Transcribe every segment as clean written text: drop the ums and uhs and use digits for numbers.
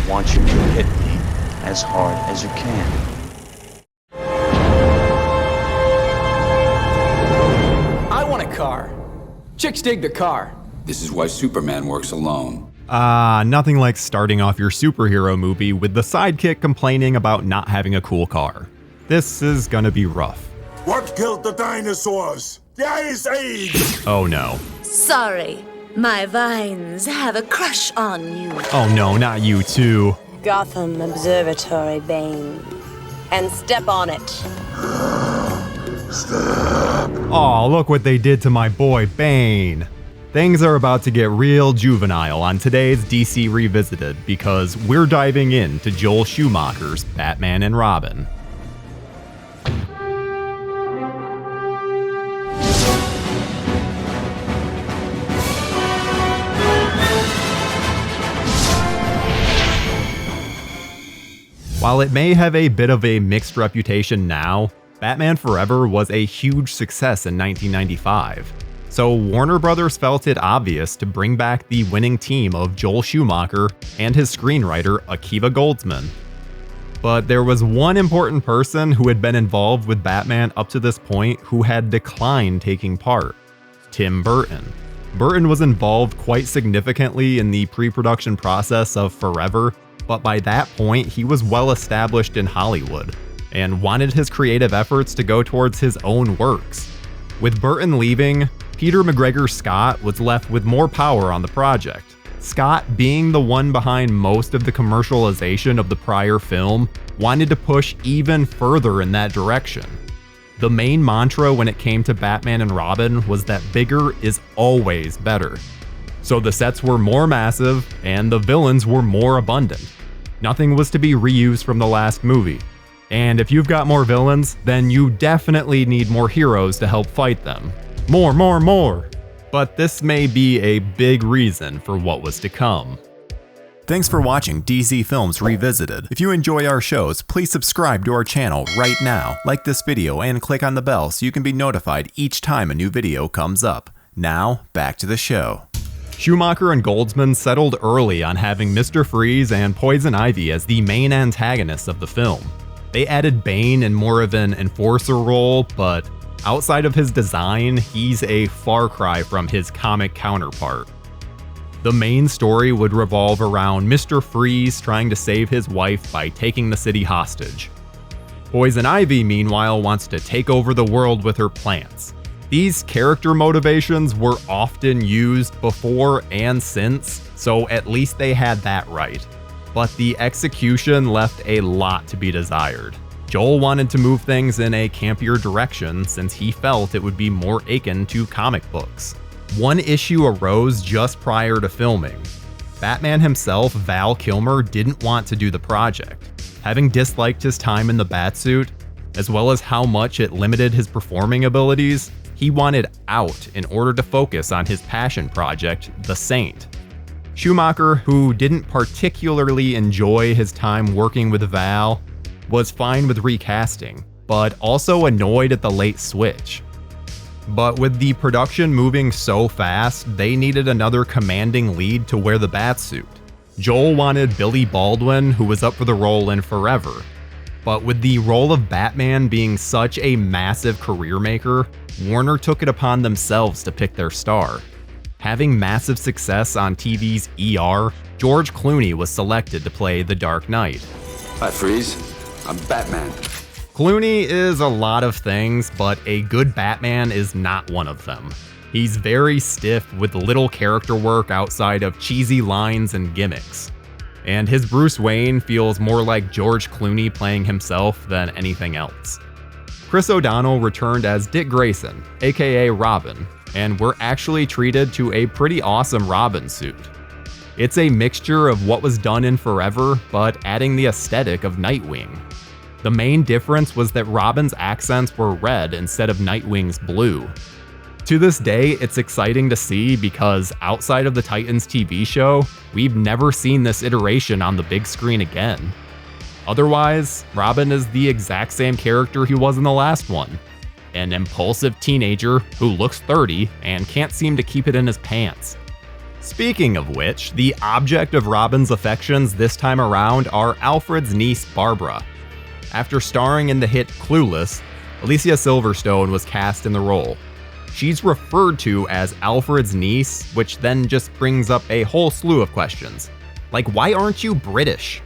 want you to hit me as hard as you can. I want a car. Chicks dig the car. This is why Superman works alone. Nothing like starting off your superhero movie with the sidekick complaining about not having a cool car. This is gonna be rough. What killed the dinosaurs? The Ice Age! Oh no. Sorry, my vines have a crush on you. Oh no, not you too. Gotham Observatory, Bane. And step on it. Stop. Aw, look what they did to my boy Bane. Things are about to get real juvenile on today's DC Revisited because we're diving into Joel Schumacher's Batman and Robin. While it may have a bit of a mixed reputation now, Batman Forever was a huge success in 1995. So Warner Brothers felt it obvious to bring back the winning team of Joel Schumacher and his screenwriter Akiva Goldsman. But there was one important person who had been involved with Batman up to this point who had declined taking part: Tim Burton. Burton was involved quite significantly in the pre-production process of Forever, but by that point he was well established in Hollywood and wanted his creative efforts to go towards his own works. With Burton leaving, Peter MacGregor-SCOTT was left with more power on the project. Scott, being the one behind most of the commercialization of the prior film, wanted to push even further in that direction. The main mantra when it came to Batman and Robin was that bigger is always better. So the sets were more massive, and the villains were more abundant. Nothing was to be reused from the last movie. And if you've got more villains, then you definitely need more heroes to help fight them. More. But this may be a big reason for what was to come. Thanks for watching DC Films Revisited. If you enjoy our shows, please subscribe to our channel right now, like this video, and click on the bell so you can be notified each time a new video comes up. Now, back to the show. Schumacher and Goldsman settled early on having Mr. Freeze and Poison Ivy as the main antagonists of the film. They added Bane in more of an enforcer role, but outside of his design, he's a far cry from his comic counterpart. The main story would revolve around Mr. Freeze trying to save his wife by taking the city hostage. Poison Ivy, meanwhile, wants to take over the world with her plants. These character motivations were often used before and since, so at least they had that right. But the execution left a lot to be desired. Joel wanted to move things in a campier direction since he felt it would be more akin to comic books. One issue arose just prior to filming. Batman himself, Val Kilmer, didn't want to do the project. Having disliked his time in the Batsuit, as well as how much it limited his performing abilities, he wanted out in order to focus on his passion project, The Saint. Schumacher, who didn't particularly enjoy his time working with Val, was fine with recasting, but also annoyed at the late switch. But with the production moving so fast, they needed another commanding lead to wear the Batsuit. Joel wanted Billy Baldwin, who was up for the role in Forever. But with the role of Batman being such a massive career maker, Warner took it upon themselves to pick their star. Having massive success on TV's ER, George Clooney was selected to play the Dark Knight. Hi, Freeze. I'm Batman. Clooney is a lot of things, but a good Batman is not one of them. He's very stiff with little character work outside of cheesy lines and gimmicks. And his Bruce Wayne feels more like George Clooney playing himself than anything else. Chris O'Donnell returned as Dick Grayson, aka Robin, and we're actually treated to a pretty awesome Robin suit. It's a mixture of what was done in Forever, but adding the aesthetic of Nightwing. The main difference was that Robin's accents were red instead of Nightwing's blue. To this day, it's exciting to see because outside of the Titans TV show, we've never seen this iteration on the big screen again. Otherwise, Robin is the exact same character he was in the last one. An impulsive teenager who looks 30 and can't seem to keep it in his pants. Speaking of which, the object of Robin's affections this time around are Alfred's niece Barbara. After starring in the hit Clueless, Alicia Silverstone was cast in the role. She's referred to as Alfred's niece, which then just brings up a whole slew of questions. Like, why aren't you British?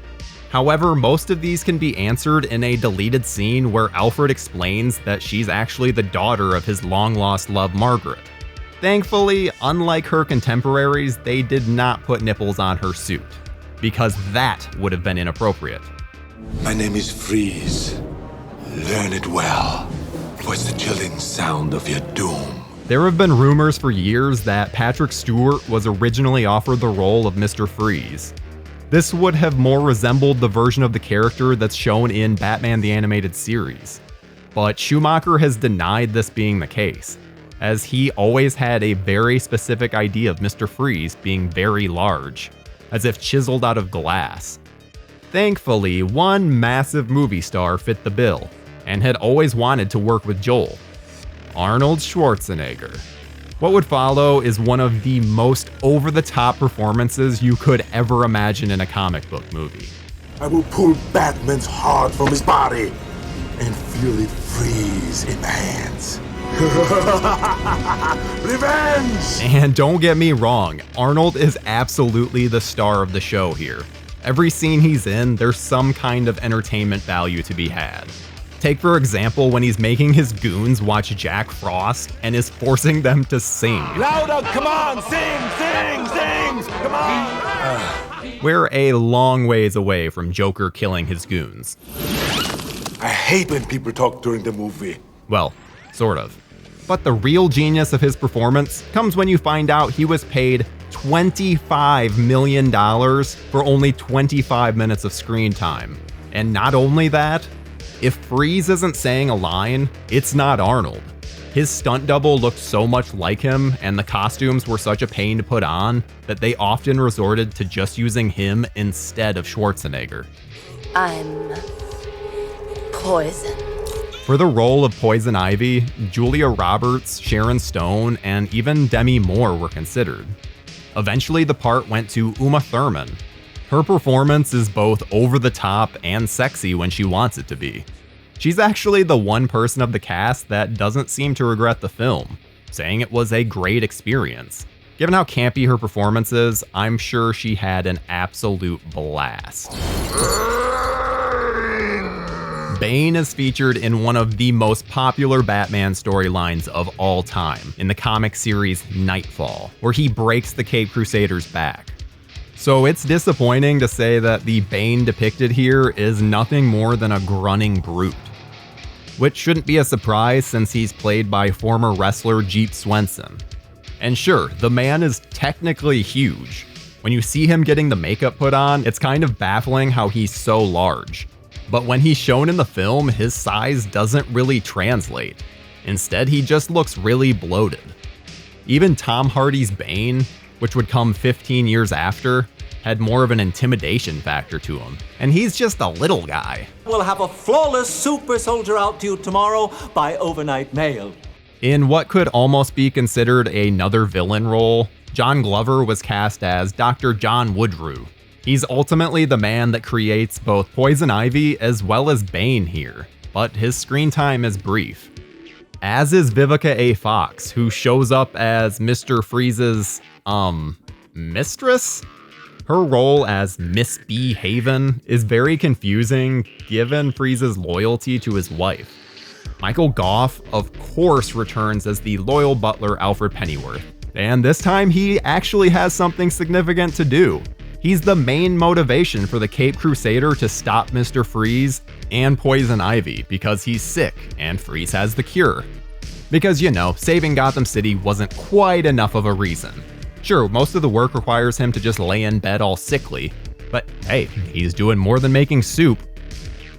However, most of these can be answered in a deleted scene where Alfred explains that she's actually the daughter of his long-lost love Margaret. Thankfully, unlike her contemporaries, they did not put nipples on her suit, because that would have been inappropriate. My name is Freeze. Learn it well, for it's the chilling sound of your doom. There have been rumors for years that Patrick Stewart was originally offered the role of Mr. Freeze. This would have more resembled the version of the character that's shown in Batman the Animated Series. But Schumacher has denied this being the case, as he always had a very specific idea of Mr. Freeze being very large, as if chiseled out of glass. Thankfully, one massive movie star fit the bill, and had always wanted to work with Joel: Arnold Schwarzenegger. What would follow is one of the most over-the-top performances you could ever imagine in a comic book movie. I will pull Batman's heart from his body and feel it freeze in my hands. Revenge! And don't get me wrong, Arnold is absolutely the star of the show here. Every scene he's in, there's some kind of entertainment value to be had. Take for example when he's making his goons watch Jack Frost and is forcing them to sing. Louder, come on, sing, come on! We're a long ways away from Joker killing his goons. I hate when people talk during the movie. Well, sort of. But the real genius of his performance comes when you find out he was paid $25 million for only 25 minutes of screen time. And not only that, if Freeze isn't saying a line, it's not Arnold. His stunt double looked so much like him, and the costumes were such a pain to put on, that they often resorted to just using him instead of Schwarzenegger. I'm poison. For the role of Poison Ivy, Julia Roberts, Sharon Stone, and even Demi Moore were considered. Eventually, the part went to Uma Thurman. Her performance is both over the top and sexy when she wants it to be. She's actually the one person of the cast that doesn't seem to regret the film, saying it was a great experience. Given how campy her performance is, I'm sure she had an absolute blast. Bane is featured in one of the most popular Batman storylines of all time, in the comic series Nightfall, where he breaks the Caped Crusader's back. So it's disappointing to say that the Bane depicted here is nothing more than a grunting brute. Which shouldn't be a surprise since he's played by former wrestler Jeep Swenson. And sure, the man is technically huge. When you see him getting the makeup put on, it's kind of baffling how he's so large. But when he's shown in the film, his size doesn't really translate. Instead, he just looks really bloated. Even Tom Hardy's Bane, which would come 15 years after, had more of an intimidation factor to him. And he's just a little guy. We'll have a flawless super soldier out to you tomorrow by overnight mail. In what could almost be considered another villain role, John Glover was cast as Dr. John Woodrue. He's ultimately the man that creates both Poison Ivy as well as Bane here, but his screen time is brief. As is Vivica A. Fox, who shows up as Mr. Freeze's, mistress? Her role as Miss B. Haven is very confusing given Freeze's loyalty to his wife. Michael Gough, of course, returns as the loyal butler Alfred Pennyworth, and this time he actually has something significant to do. He's the main motivation for the Caped Crusader to stop Mr. Freeze and Poison Ivy because he's sick and Freeze has the cure. Because, you know, saving Gotham City wasn't quite enough of a reason. Sure, most of the work requires him to just lay in bed all sickly, but hey, he's doing more than making soup.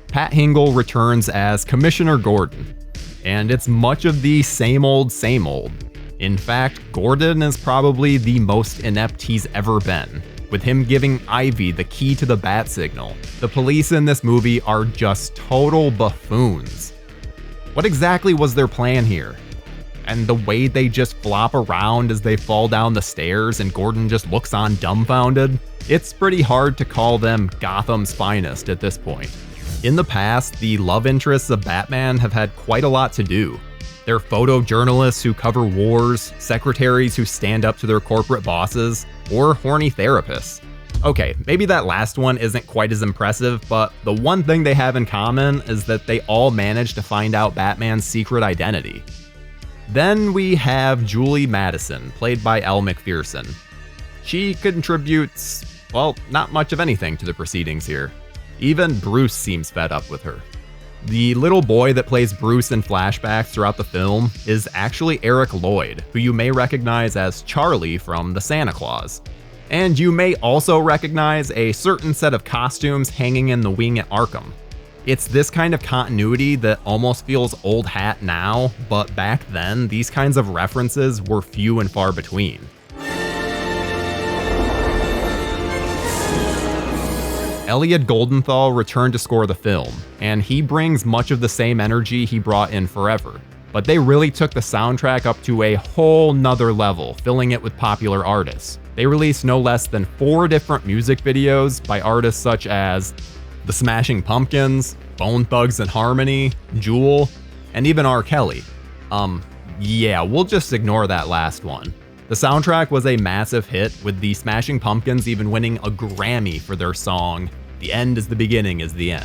Pat Hingle returns as Commissioner Gordon, and it's much of the same old, same old. In fact, Gordon is probably the most inept he's ever been, with him giving Ivy the key to the bat signal. The police in this movie are just total buffoons. What exactly was their plan here? and the way they just flop around as they fall down the stairs and Gordon just looks on dumbfounded, it's pretty hard to call them Gotham's finest at this point. In the past, the love interests of Batman have had quite a lot to do. They're photojournalists who cover wars, secretaries who stand up to their corporate bosses, or horny therapists. Okay, maybe that last one isn't quite as impressive, but the one thing they have in common is that they all managed to find out Batman's secret identity. Then we have Julie Madison, played by Elle Macpherson. She contributes, well, not much of anything to the proceedings here. Even Bruce seems fed up with her. The little boy that plays Bruce in flashbacks throughout the film is actually Eric Lloyd, who you may recognize as Charlie from The Santa Claus. And you may also recognize a certain set of costumes hanging in the wing at Arkham. It's this kind of continuity that almost feels old hat now, but back then, these kinds of references were few and far between. Elliot Goldenthal returned to score the film, and he brings much of the same energy he brought in Forever. But they really took the soundtrack up to a whole nother level, filling it with popular artists. They released no less than 4 different music videos by artists such as The Smashing Pumpkins, Bone Thugs and Harmony, Jewel, and even R. Kelly. Yeah, we'll just ignore that last one. The soundtrack was a massive hit, with the Smashing Pumpkins even winning a Grammy for their song, "The End is the Beginning is the End."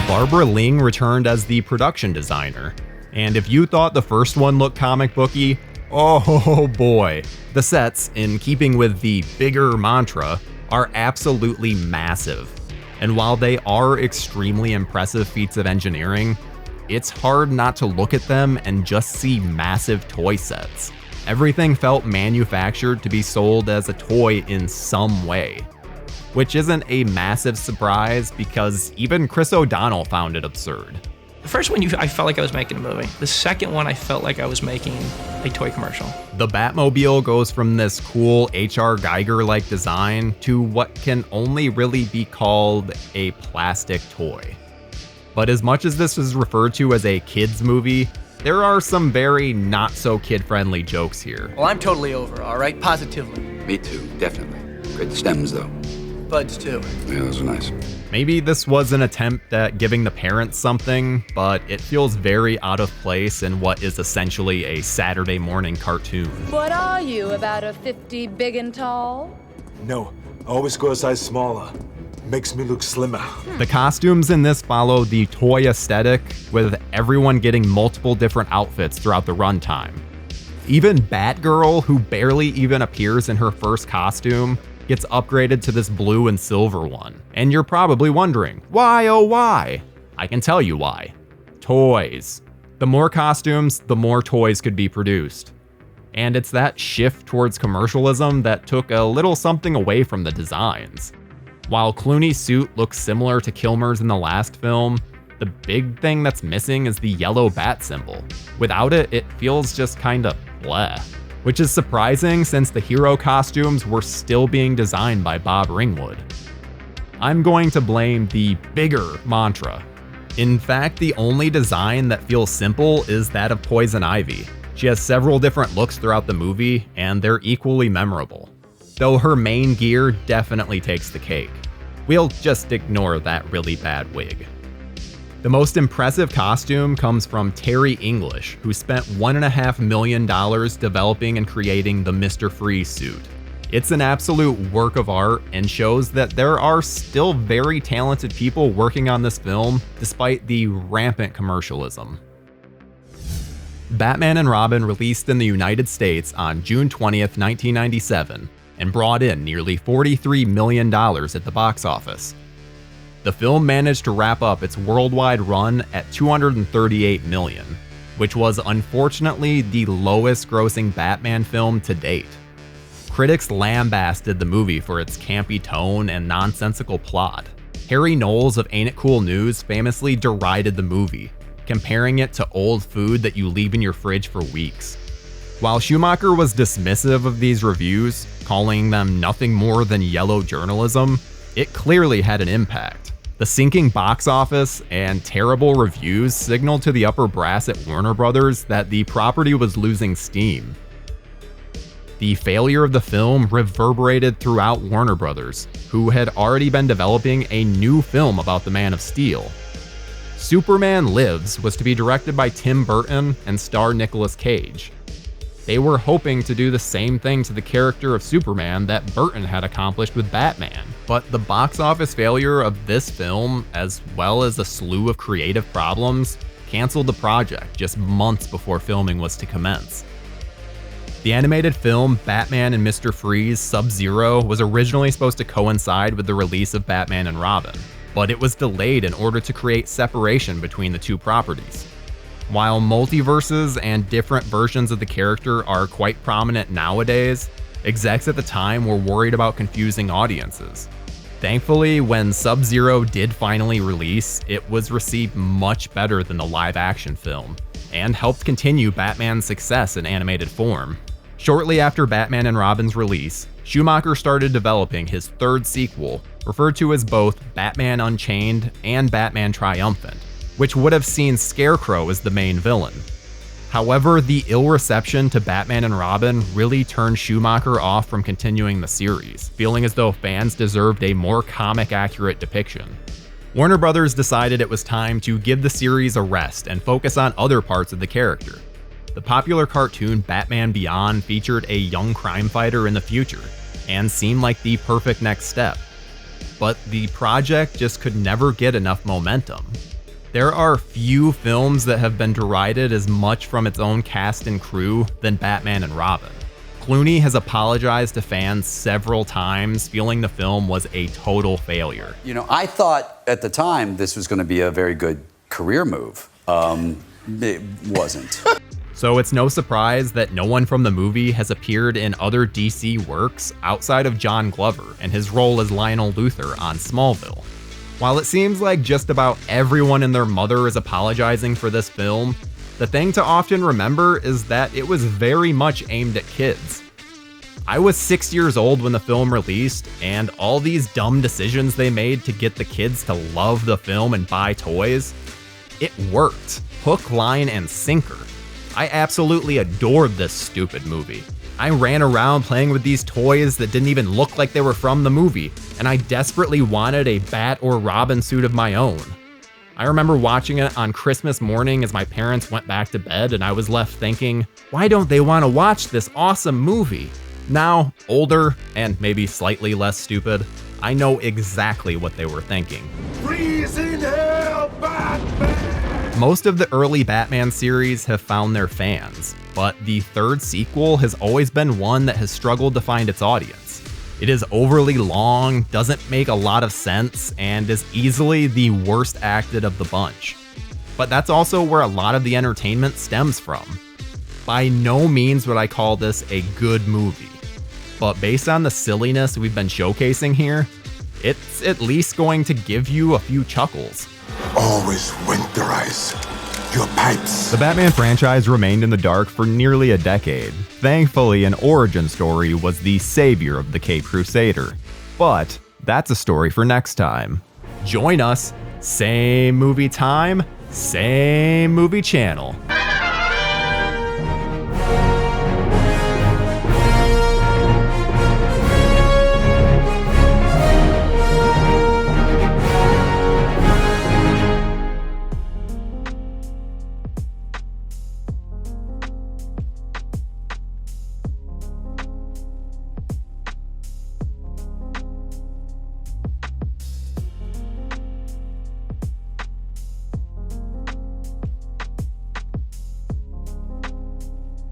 Barbara Ling returned as the production designer, and if you thought the first one looked comic booky, oh boy. The sets, in keeping with the bigger mantra, are absolutely massive. And while they are extremely impressive feats of engineering, it's hard not to look at them and just see massive toy sets. Everything felt manufactured to be sold as a toy in some way. Which isn't a massive surprise because even Chris O'Donnell found it absurd. The first one, I felt like I was making a movie. The second one, I felt like I was making a toy commercial. The Batmobile goes from this cool H.R. Geiger-like design to what can only really be called a plastic toy. But as much as this is referred to as a kids movie, there are some very not so kid-friendly jokes here. Well, I'm totally over, all right? Positively. Me too, definitely. Great stems, though. Buds, too. Yeah, those are nice. Maybe this was an attempt at giving the parents something, but it feels very out of place in what is essentially a Saturday morning cartoon. What are you, about a 50 big and tall? No, I always go a size smaller. Makes me look slimmer. The costumes in this follow the toy aesthetic, with everyone getting multiple different outfits throughout the runtime. Even Batgirl, who barely even appears in her first costume, gets upgraded to this blue and silver one. And you're probably wondering, why oh why? I can tell you why. Toys. The more costumes, the more toys could be produced. And it's that shift towards commercialism that took a little something away from the designs. While Clooney's suit looks similar to Kilmer's in the last film, the big thing that's missing is the yellow bat symbol. Without it, it feels just kinda bleh. Which is surprising since the hero costumes were still being designed by Bob Ringwood. I'm going to blame the bigger mantra. In fact, the only design that feels simple is that of Poison Ivy. She has several different looks throughout the movie, and they're equally memorable. Though her main gear definitely takes the cake. We'll just ignore that really bad wig. The most impressive costume comes from Terry English, who spent $1.5 million developing and creating the Mr. Freeze suit. It's an absolute work of art and shows that there are still very talented people working on this film, despite the rampant commercialism. Batman and Robin released in the United States on June 20th, 1997, and brought in nearly $43 million at the box office. The film managed to wrap up its worldwide run at $238 million, which was unfortunately the lowest grossing Batman film to date. Critics lambasted the movie for its campy tone and nonsensical plot. Harry Knowles of Ain't It Cool News famously derided the movie, comparing it to old food that you leave in your fridge for weeks. While Schumacher was dismissive of these reviews, calling them nothing more than yellow journalism, it clearly had an impact. The sinking box office and terrible reviews signaled to the upper brass at Warner Brothers that the property was losing steam. The failure of the film reverberated throughout Warner Brothers, who had already been developing a new film about the Man of Steel. Superman Lives was to be directed by Tim Burton and star Nicolas Cage. They were hoping to do the same thing to the character of Superman that Burton had accomplished with Batman, but the box office failure of this film, as well as a slew of creative problems, canceled the project just months before filming was to commence. The animated film Batman and Mr. Freeze Sub-Zero was originally supposed to coincide with the release of Batman and Robin, but it was delayed in order to create separation between the two properties. While multiverses and different versions of the character are quite prominent nowadays, execs at the time were worried about confusing audiences. Thankfully, when Sub-Zero did finally release, it was received much better than the live-action film, and helped continue Batman's success in animated form. Shortly after Batman and Robin's release, Schumacher started developing his third sequel, referred to as both Batman Unchained and Batman Triumphant, which would have seen Scarecrow as the main villain. However, the ill reception to Batman and Robin really turned Schumacher off from continuing the series, feeling as though fans deserved a more comic-accurate depiction. Warner Brothers decided it was time to give the series a rest and focus on other parts of the character. The popular cartoon Batman Beyond featured a young crime fighter in the future, and seemed like the perfect next step. But the project just could never get enough momentum. There are few films that have been derided as much from its own cast and crew than Batman and Robin. Clooney has apologized to fans several times, feeling the film was a total failure. You know, I thought at the time this was going to be a very good career move. It wasn't. So it's no surprise that no one from the movie has appeared in other DC works outside of John Glover and his role as Lionel Luthor on Smallville. While it seems like just about everyone and their mother is apologizing for this film, the thing to often remember is that it was very much aimed at kids. I was 6 years old when the film released, and all these dumb decisions they made to get the kids to love the film and buy toys, it worked. Hook, line, and sinker. I absolutely adored this stupid movie. I ran around playing with these toys that didn't even look like they were from the movie, and I desperately wanted a Bat or Robin suit of my own. I remember watching it on Christmas morning as my parents went back to bed, and I was left thinking, why don't they want to watch this awesome movie? Now, older, and maybe slightly less stupid, I know exactly what they were thinking. Freeze in hell, Batman! Most of the early Batman series have found their fans, but the third sequel has always been one that has struggled to find its audience. It is overly long, doesn't make a lot of sense, and is easily the worst acted of the bunch. But that's also where a lot of the entertainment stems from. By no means would I call this a good movie, but based on the silliness we've been showcasing here, it's at least going to give you a few chuckles. Always winterize your pipes. The Batman franchise remained in the dark for nearly a decade. Thankfully, an origin story was the savior of the Caped Crusader. But that's a story for next time. Join us, same movie time, same movie channel.